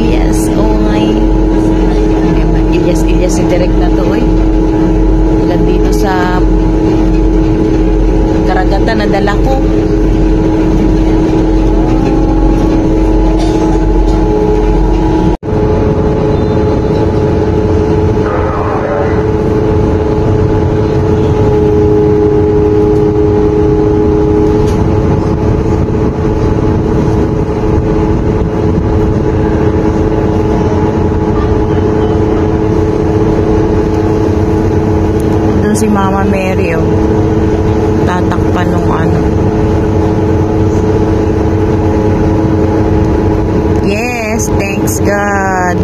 Ilyas. Oh my. Ilyas si direct na to eh. Hanggang dito sa karagatan na dala ko. Si Mama Mary, oh. Tatakpan nung ano. Yes, thanks God.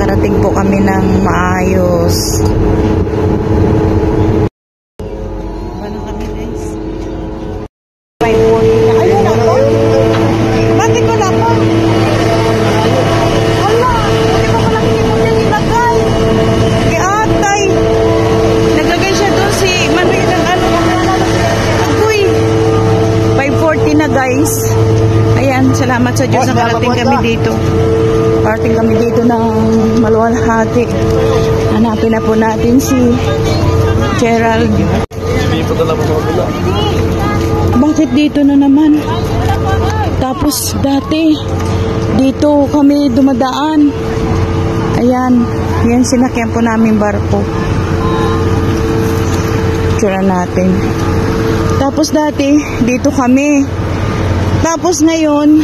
Karating po kami ng maayos. Paano kami, guys? 5:40 na. Ayun ako. Bakit ko na po? Ala, hindi pa pala hindi mo yan ilagay. Kaya atay. Naglagay siya doon si Manoy ng ano. Agoy. 5:40 na, guys. Ayan, salamat sa Diyos na karating kami dito. Parating kami dito ng maluwalhati. Hanapin na po natin si Gerald. Bakit dito na naman? Tapos dati dito kami dumadaan. Ayan, yan sinakyan po namin barko. Tsura natin. Tapos dati dito kami. Tapos ngayon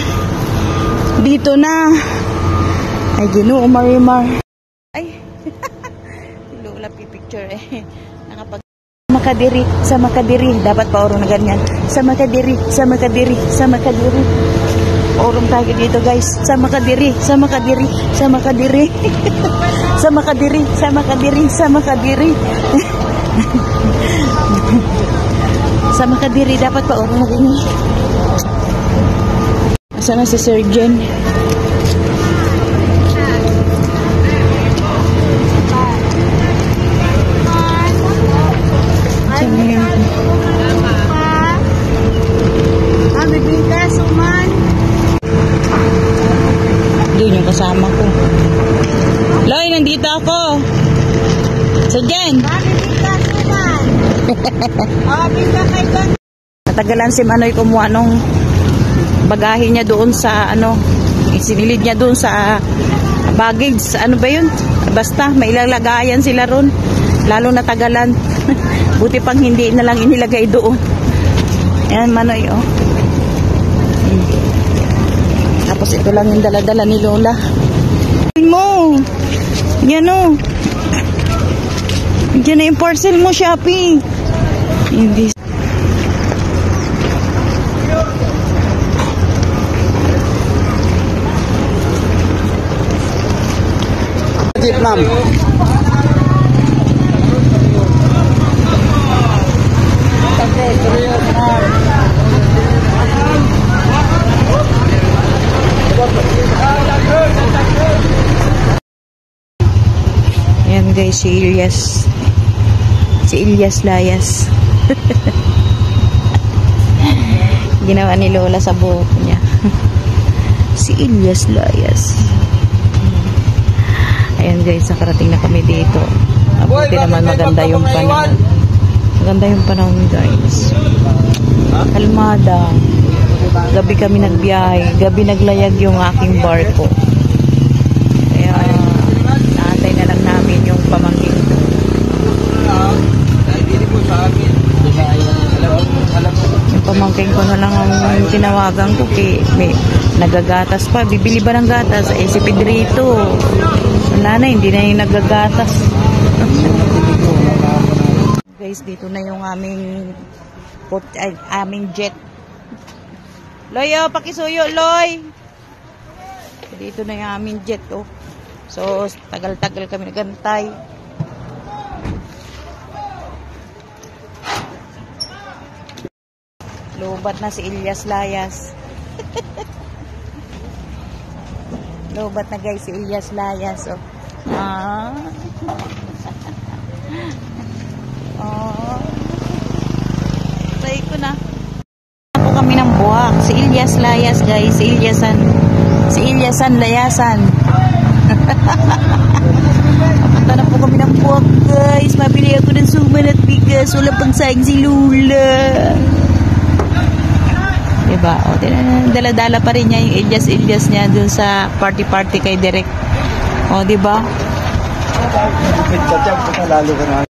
dito na. Ay, Ginoo Marimar. Ay, Lola picture eh. Nakapag Makadiri, sa Makadiri. Dapat pa orong na ganyan. Sa Makadiri, sa Makadiri, sa Makadiri. Orong tayo dito, guys. Sa Makadiri, sa Makadiri, sa Makadiri. Sa Makadiri, sa Makadiri, sa Makadiri. Sa Makadiri, dapat pa orong na ganyan. Asan na si Surgeon? Doon yung kasama ko. Loy, nandito ako. Sa Jen. Natagalan si Manoy kumuha nung bagahe niya doon sa ano, isinilid niya doon sa baggage. Ano ba yun? Basta, may ilalagayan sila ron. Lalo natagalan. Buti pang hindi na lang inilagay doon. Ayan, Manoy, oh. Tapos ito lang yung dala-dala ni Lola. Mo! Yan, oh. Yan na yung parcel mo, Shopee. Hindi. Vietnam. Ayan, guys, si Ilyas. Si Ilyas Layas. Ginawa ni Lola sa buhok niya. Si Ilyas Layas. Ayan, guys, nakarating na kami dito. Mabuti naman, maganda yung panahon. Maganda yung panahon, guys. Kalmada. Gabi kami nagbiyahe. Gabi naglayag yung aking barko. Kaya naantay na lang namin yung pamangkin ko. Yung pamangkin ko na lang ang tinawagan ko. May nagagatas pa. Bibili ba ng gatas? Eh, si Pedrito. Wala na, hindi na yung nagagatas. Guys, dito na yung aming jet. Loy, oh, pakisuyo, Loy. Dito na yung aming jet, oh. So, tagal-tagal kami nagantay. Lobat na si Ilyas Layas. Lobat na, guys, si Ilyas Layas, oh. Try ko na. Ako kami ng Buwak. Si Ilyas Layas, guys. Si Ilyasan Layasan. Punta na po kami ng Buwak, guys. Mabili ako ng suman at bigas. Wala pang sayang si Lula. Diba? O, dala-dala pa rin niya yung Ilyas niya dun sa party kay Direk. O, diba? Lalo ka na.